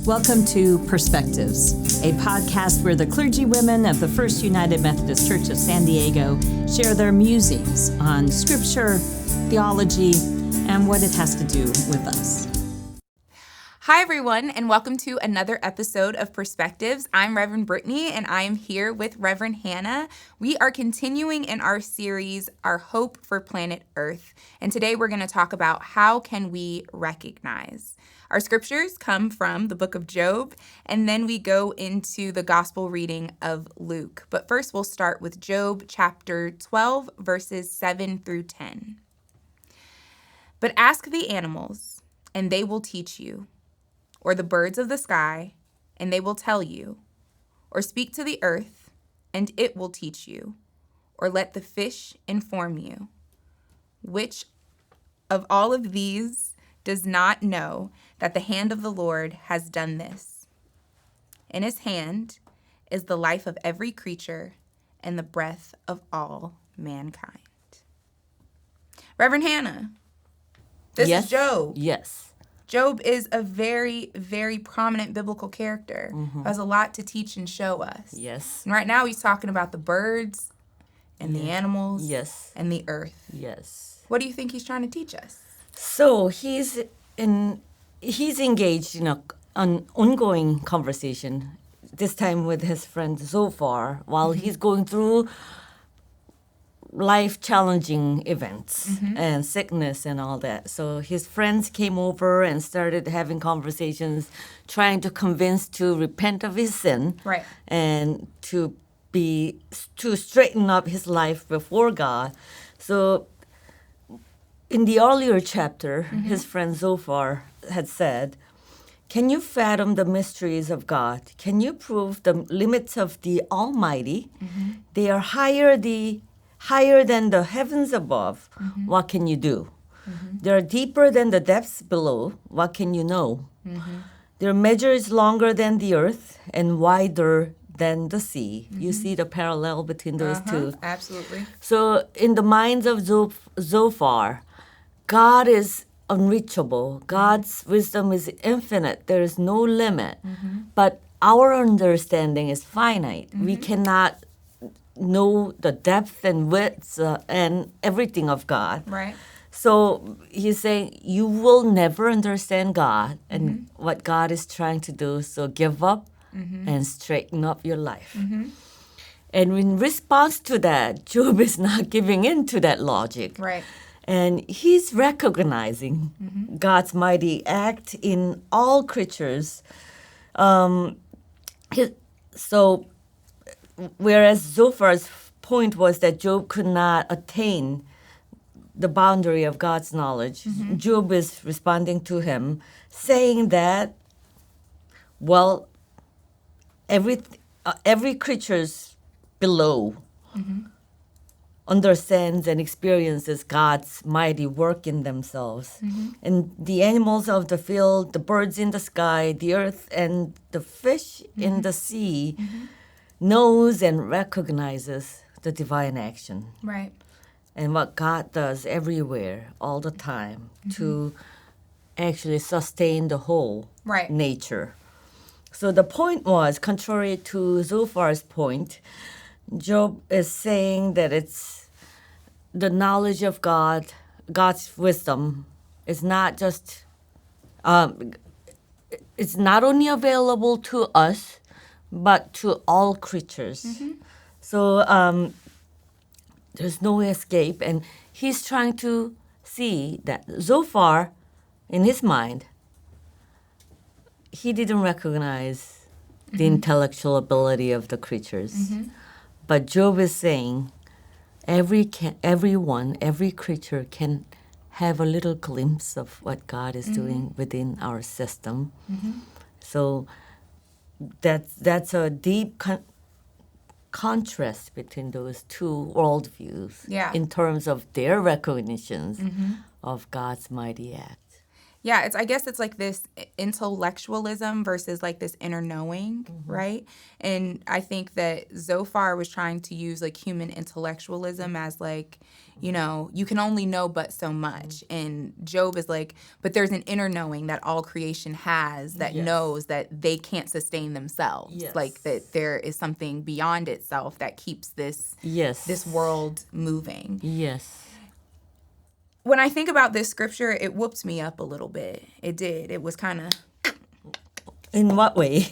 Welcome to Perspectives, a podcast where the clergy women of the First United Methodist Church of San Diego share their musings on scripture, theology, and what it has to do with us. Hi, everyone, and welcome to another episode of Perspectives. I'm Reverend Brittany, and I am here with Reverend Hannah. We are continuing in our series, Our Hope for Planet Earth, and today we're going to talk about how can we recognize. Our scriptures come from the book of Job, and then we go into the gospel reading of Luke. But first, we'll start with Job chapter 12, verses 7 through 10. But ask the animals, and they will teach you, or the birds of the sky, and they will tell you, or speak to the earth, and it will teach you, or let the fish inform you. Which of all of these does not know that the hand of the Lord has done this? In his hand is the life of every creature and the breath of all mankind. Reverend Hannah, this is Job. Yes. Job is a very, very prominent biblical character who has a lot to teach and show us. Yes. And right now he's talking about the birds and the animals and the earth. Yes. What do you think he's trying to teach us? So he's engaged in an ongoing conversation, this time with his friend Zophar, while he's going through life-challenging events and sickness and all that. So his friends came over and started having conversations, trying to convince to repent of his sin, Right. and to straighten up his life before God. So in the earlier chapter, his friend Zophar had said, "Can you fathom the mysteries of God? Can you prove the limits of the Almighty? They are higher than the heavens above. What can you do? They are deeper than the depths below. What can you know? Their measure is longer than the earth and wider than the sea." You see the parallel between those two. Absolutely. So in the minds of Zophar, God is unreachable. God's wisdom is infinite. There is no limit. But our understanding is finite. We cannot know the depth and width and everything of God. Right. So he's saying you will never understand God and what God is trying to do. So give up and straighten up your life. And in response to that, Job is not giving in to that logic. Right. And he's recognizing God's mighty act in all creatures. So whereas Zophar's point was that Job could not attain the boundary of God's knowledge, Job is responding to him, saying that, well, every creature's below understands and experiences God's mighty work in themselves. And the animals of the field, the birds in the sky, the earth, and the fish in the sea knows and recognizes the divine action. Right. And what God does everywhere, all the time, to actually sustain the whole nature. So the point was, contrary to Zophar's point, Job is saying that it's the knowledge of God, God's wisdom, is not just, it's not only available to us, but to all creatures. So there's no escape. And he's trying to see that Zophar, in his mind, he didn't recognize the intellectual ability of the creatures. But Job is saying every creature can have a little glimpse of what God is doing within our system. So that's a deep contrast between those two worldviews in terms of their recognitions of God's mighty act. Yeah, I guess it's like this intellectualism versus like this inner knowing, right? And I think that Zophar was trying to use like human intellectualism as like, you can only know but so much. And Job is like, but there's an inner knowing that all creation has that knows that they can't sustain themselves. Like that there is something beyond itself that keeps this world moving. Yes. When I think about this scripture, it whooped me up a little bit. It did. It was kind of... In what way?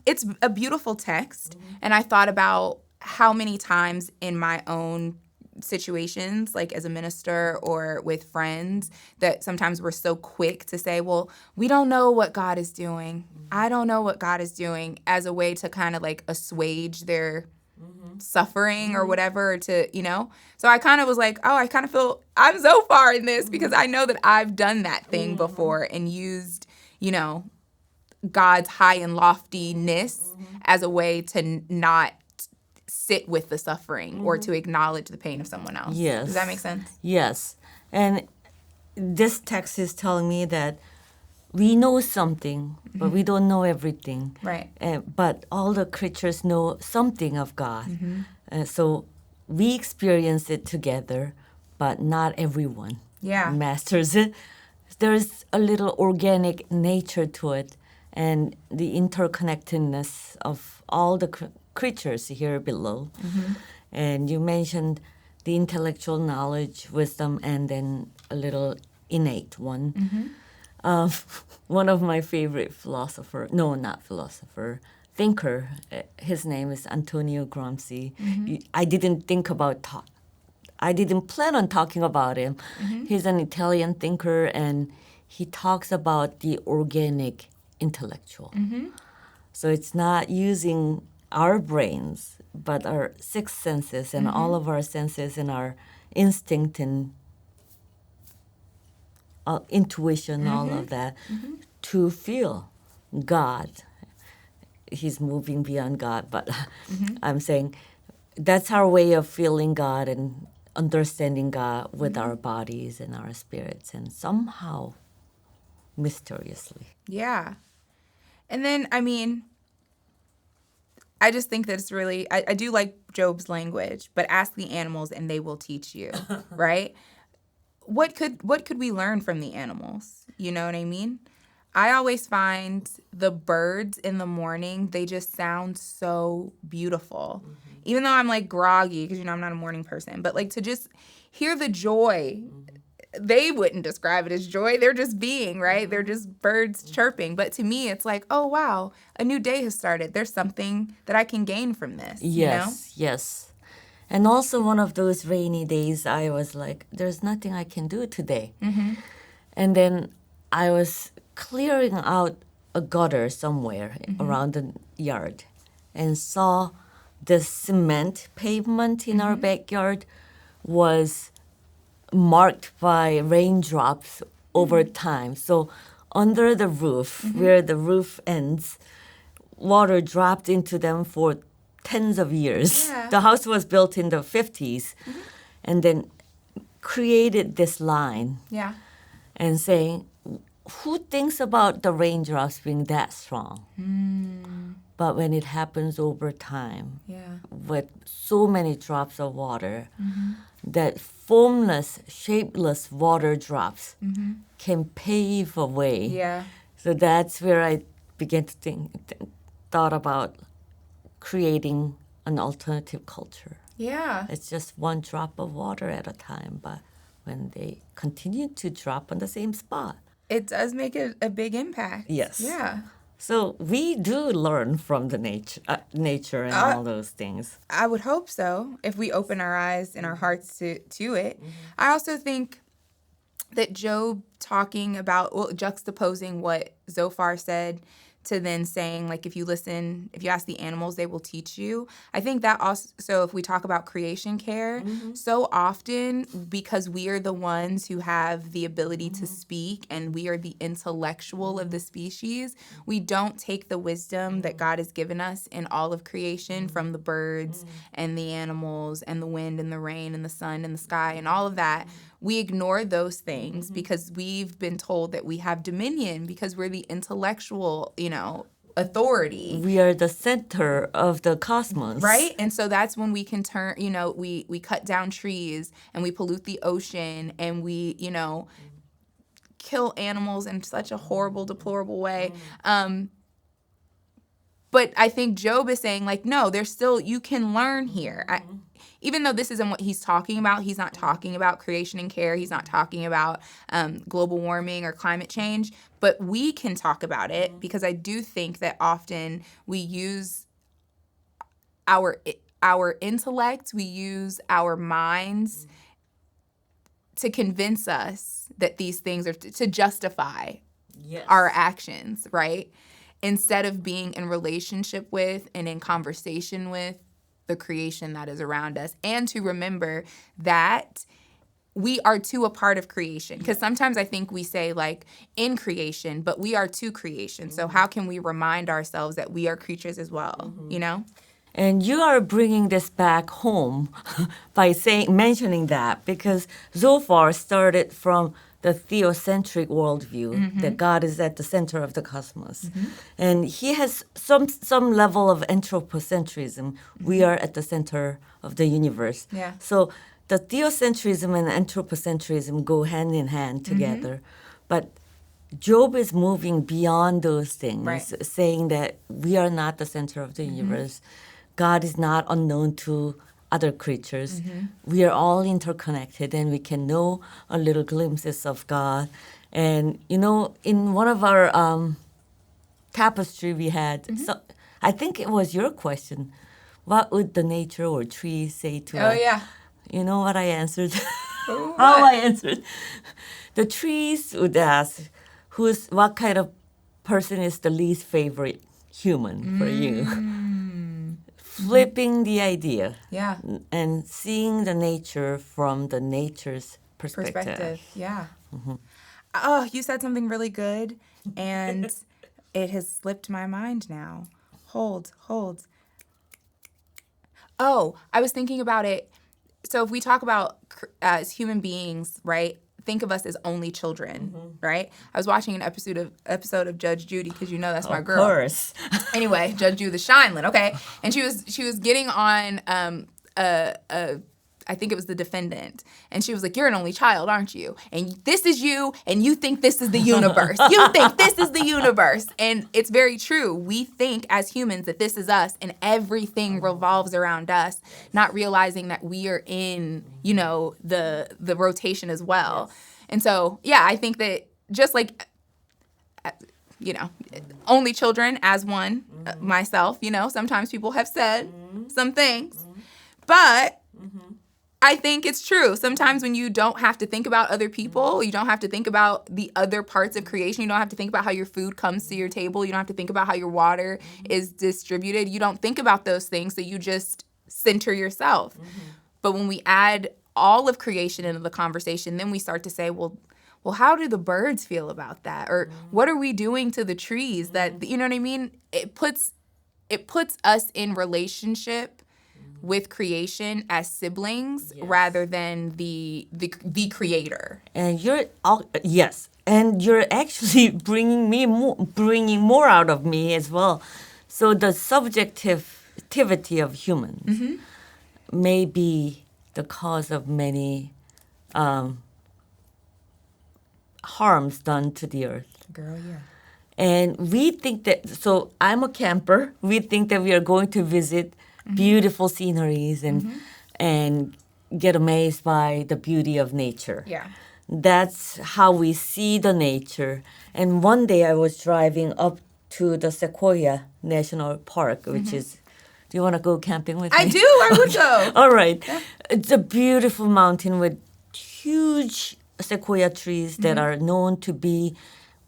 It's a beautiful text. And I thought about how many times in my own situations, like as a minister or with friends, that sometimes we're so quick to say, well, we don't know what God is doing. I don't know what God is doing, as a way to kind of like assuage their suffering or whatever, so I kind of was like, I kind of feel I'm so far in this because I know that I've done that thing before and used God's high and loftiness as a way to not sit with the suffering or to acknowledge the pain of someone else. Does that make sense? Yes. And this text is telling me that we know something, but we don't know everything. Right. But all the creatures know something of God. So we experience it together, but not everyone masters it. There's a little organic nature to it, and the interconnectedness of all the creatures here below. And you mentioned the intellectual knowledge, wisdom, and then a little innate one. One of my favorite thinker, his name is Antonio Gramsci. I didn't plan on talking about him. He's an Italian thinker, and he talks about the organic intellectual. So it's not using our brains, but our sixth senses and all of our senses and our instinct and intuition, all of that, to feel God. He's moving beyond God, but I'm saying that's our way of feeling God and understanding God with our bodies and our spirits, and somehow, mysteriously. Yeah. And then, I just think that it's really, I do like Job's language, but ask the animals and they will teach you, right? What could we learn from the animals? You know what I mean? I always find the birds in the morning, they just sound so beautiful. Even though I'm like groggy, because I'm not a morning person, but like to just hear the joy. They wouldn't describe it as joy. They're just being, right? They're just birds chirping. But to me, it's like, oh, wow, a new day has started. There's something that I can gain from this. Yes. And also one of those rainy days, I was like, there's nothing I can do today. And then I was clearing out a gutter somewhere around the yard and saw the cement pavement in our backyard was marked by raindrops over time. So under the roof, where the roof ends, water dropped into them for tens of years. Yeah. The house was built in the 50s and then created this line. Yeah. And saying, who thinks about the raindrops being that strong? But when it happens over time, with so many drops of water, that formless, shapeless water drops can pave a way. Yeah. So that's where I began to thought about creating an alternative culture. Yeah. It's just one drop of water at a time, but when they continue to drop on the same spot, it does make a big impact. Yes. Yeah. So we do learn from the nature and all those things. I would hope so, if we open our eyes and our hearts to it. I also think that Job talking about, juxtaposing what Zophar said to then saying, like, if you ask the animals, they will teach you. I think that also, if we talk about creation care, so often, because we are the ones who have the ability to speak and we are the intellectual of the species, we don't take the wisdom that God has given us in all of creation, from the birds and the animals and the wind and the rain and the sun and the sky and all of that. we ignore those things because we've been told that we have dominion because we're the intellectual, authority. We are the center of the cosmos. Right? And so that's when we can turn, we cut down trees and we pollute the ocean and we, kill animals in such a horrible, deplorable way. But I think Job is saying, like, no, there's still, you can learn here. Even though this isn't what he's talking about, he's not talking about creation and care. He's not talking about global warming or climate change. But we can talk about it because I do think that often we use our intellect, we use our minds to convince us that these things are to justify our actions, right? Instead of being in relationship with and in conversation with the creation that is around us, and to remember that we are too a part of creation. Because sometimes I think we say, like, in creation, but we are too creation. So how can we remind ourselves that we are creatures as well, And you are bringing this back home by mentioning that, because Zophar started from the theocentric worldview, that God is at the center of the cosmos. And he has some level of anthropocentrism. We are at the center of the universe. Yeah. So the theocentrism and anthropocentrism go hand in hand together. But Job is moving beyond those things, Right. saying that we are not the center of the universe. God is not unknown to other creatures. We are all interconnected, and we can know a little glimpses of God. And, in one of our tapestry we had, so I think it was your question, what would the nature or trees say to us? Oh, yeah. You know what I answered? What? How I answered? The trees would ask, what kind of person is the least favorite human for you? Flipping the idea. Yeah. And seeing the nature from the nature's perspective. Yeah. Oh, you said something really good, and it has slipped my mind now. Hold. Oh, I was thinking about it. So if we talk about as human beings, right? Think of us as only children, right? I was watching an episode of Judge Judy, because that's my girl. Of course. Anyway, Judge Judy the Shineland, okay? And she was getting on I think it was the defendant, and she was like, "You're an only child, aren't you? And this is you, and you think this is the universe. You think this is the universe." And it's very true. We think as humans that this is us, and everything revolves around us, not realizing that we are in, the rotation as well. Yes. And so, yeah, I think that just like, only children as one, myself, sometimes people have said some things, but I think it's true. Sometimes when you don't have to think about other people, you don't have to think about the other parts of creation, you don't have to think about how your food comes to your table, you don't have to think about how your water is distributed, you don't think about those things, so you just center yourself. But when we add all of creation into the conversation, then we start to say, well, how do the birds feel about that? Or what are we doing to the trees that, you know what I mean? It puts us in relationship with creation as siblings, rather than the creator. And and you're actually bringing more out of me as well. So the subjectivity of humans may be the cause of many harms done to the earth. Girl, yeah. And we think that, so I'm a camper, we think that we are going to visit beautiful sceneries and get amazed by the beauty of nature. Yeah. That's how we see the nature. And one day I was driving up to the Sequoia National Park, which is, do you want to go camping with me? I do. I would go. All right. Yeah. It's a beautiful mountain with huge sequoia trees that are known to be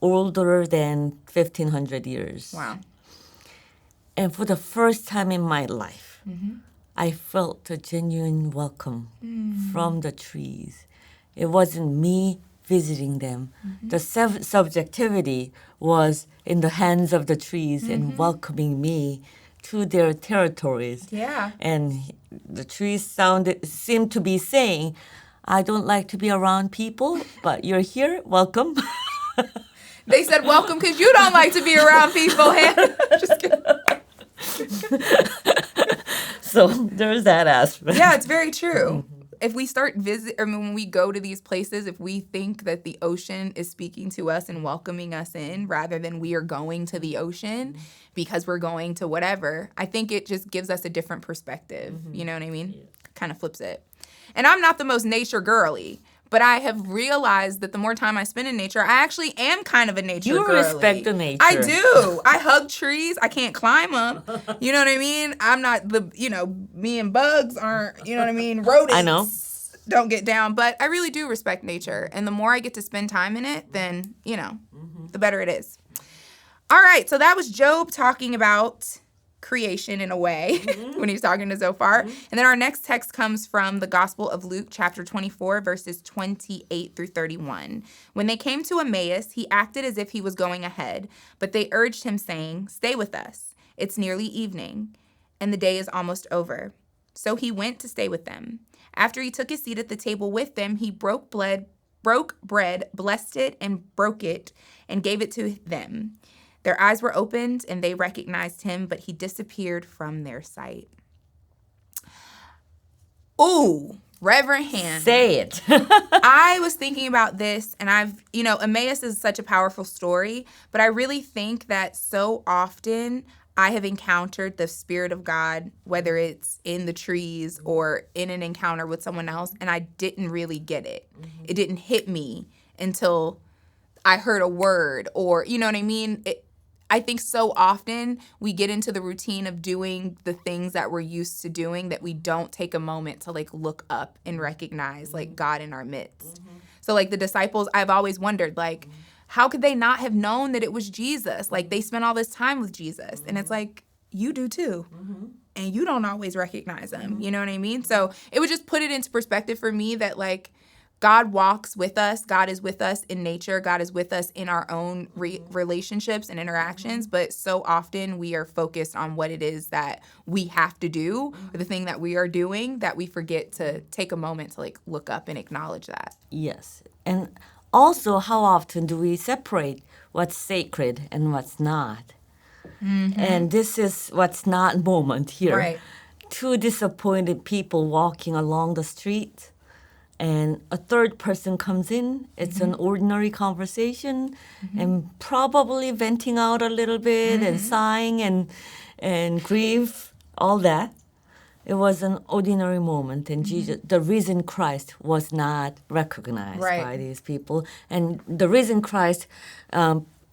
older than 1,500 years. Wow. And for the first time in my life, I felt a genuine welcome from the trees. It wasn't me visiting them. The subjectivity was in the hands of the trees and welcoming me to their territories. Yeah. And the trees seemed to be saying, I don't like to be around people, but you're here. Welcome. They said welcome because you don't like to be around people. Just kidding. So there's that aspect. Yeah, it's very true. If we start when we go to these places, if we think that the ocean is speaking to us and welcoming us in rather than we are going to the ocean because we're going to whatever, I think it just gives us a different perspective. You know what I mean? Yeah. Kind of flips it. And I'm not the most nature girly, but I have realized that the more time I spend in nature, I actually am kind of a nature girly. You respect the nature. I do. I hug trees. I can't climb them. You know what I mean? I'm not me and bugs aren't, you know what I mean? Rodents. I know. Don't get down. But I really do respect nature. And the more I get to spend time in it, then, the better it is. All right. So that was Job talking about creation in a way when he's talking to Zophar. And then our next text comes from the Gospel of Luke, chapter 24, verses 28 through 31. When they came to Emmaus, he acted as if he was going ahead, but they urged him, saying, "Stay with us. It's nearly evening, and the day is almost over." So he went to stay with them. After he took his seat at the table with them, he broke bread, blessed it, and broke it, and gave it to them. Their eyes were opened, and they recognized him, but he disappeared from their sight. Ooh, Reverend Hannah. Say it. I was thinking about this, and Emmaus is such a powerful story, but I really think that so often I have encountered the Spirit of God, whether it's in the trees or in an encounter with someone else, and I didn't really get it. It didn't hit me until I heard a word, or, you know what I mean? I think so often we get into the routine of doing the things that we're used to doing that we don't take a moment to look up and recognize God in our midst. So the disciples, I've always wondered how could they not have known that it was Jesus? They spent all this time with Jesus, and it's you do too. And you don't always recognize him. You know what I mean? So it would just put it into perspective for me that God walks with us. God is with us in nature. God is with us in our own relationships and interactions. But so often we are focused on what it is that we have to do or the thing that we are doing that we forget to take a moment to look up and acknowledge that. Yes. And also, how often do we separate what's sacred and what's not? And this is what's not moment here. Right. Two disappointed people walking along the street, and a third person comes in. It's an ordinary conversation and probably venting out a little bit and sighing and grief, all that. It was an ordinary moment, and Jesus, the risen Christ was not recognized by these people. And the risen Christ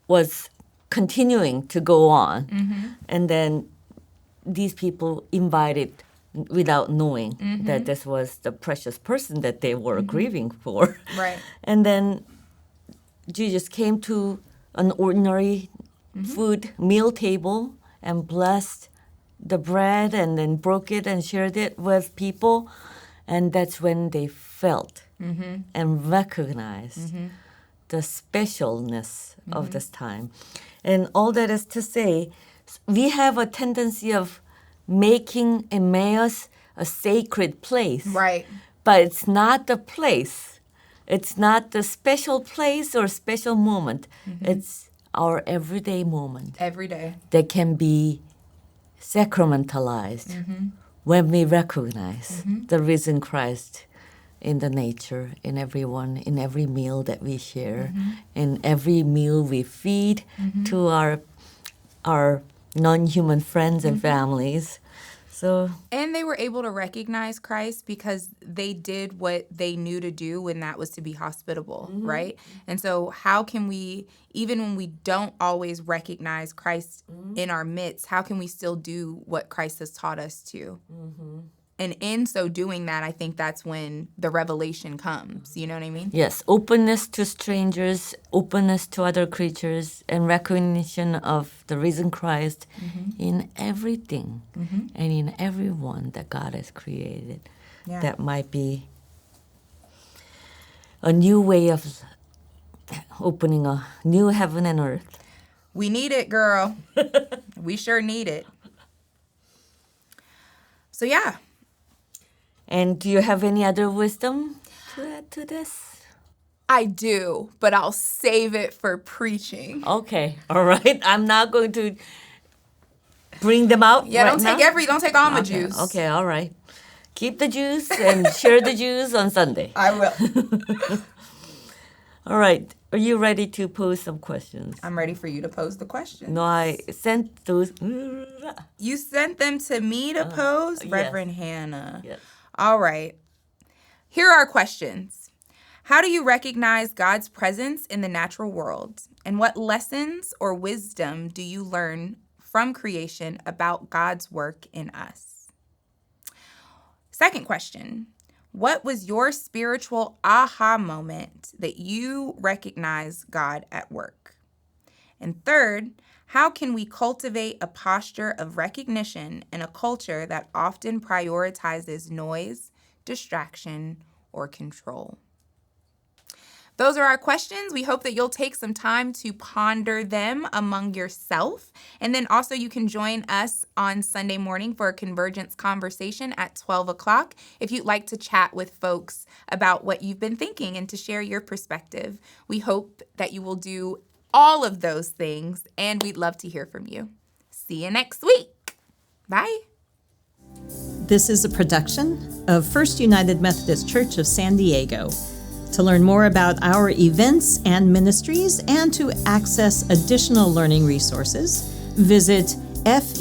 was continuing to go on. And then these people invited without knowing that this was the precious person that they were grieving for. Right. And then Jesus came to an ordinary food meal table and blessed the bread and then broke it and shared it with people. And that's when they felt and recognized the specialness of this time. And all that is to say, we have a tendency of making Emmaus a sacred place. Right. But it's not the place. It's not the special place or special moment. It's our everyday moment. Every day. That can be sacramentalized when we recognize the risen Christ in the nature, in everyone, in every meal that we share, in every meal we feed to our non-human friends and families. And they were able to recognize Christ because they did what they knew to do when that was to be hospitable, right? And so how can we, even when we don't always recognize Christ in our midst, how can we still do what Christ has taught us to? And in so doing that, I think that's when the revelation comes. You know what I mean? Yes, openness to strangers, openness to other creatures, and recognition of the risen Christ in everything and in everyone that God has created. Yeah. That might be a new way of opening a new heaven and earth. We need it, girl. We sure need it. So, yeah. And do you have any other wisdom to add to this? I do, but I'll save it for preaching. Okay, all right. I'm not going to bring them out. Yeah, right don't take all my now? juice. Okay, all right. Keep the juice and share the juice on Sunday. I will. All right. Are you ready to pose some questions? I'm ready for you to pose the question. No, I sent those. You sent them to me to pose, yes. Reverend Hannah. Yes. All right. Here are our questions. How do you recognize God's presence in the natural world? And what lessons or wisdom do you learn from creation about God's work in us? Second question. What was your spiritual aha moment that you recognize God at work? And third, how can we cultivate a posture of recognition in a culture that often prioritizes noise, distraction, or control? Those are our questions. We hope that you'll take some time to ponder them among yourself. And then also you can join us on Sunday morning for a Convergence conversation at 12 o'clock if you'd like to chat with folks about what you've been thinking and to share your perspective. We hope that you will do all of those things, and we'd love to hear from you. See you next week. Bye. This is a production of First United Methodist Church of San Diego. To learn more about our events and ministries and to access additional learning resources, visit fumcsd.org.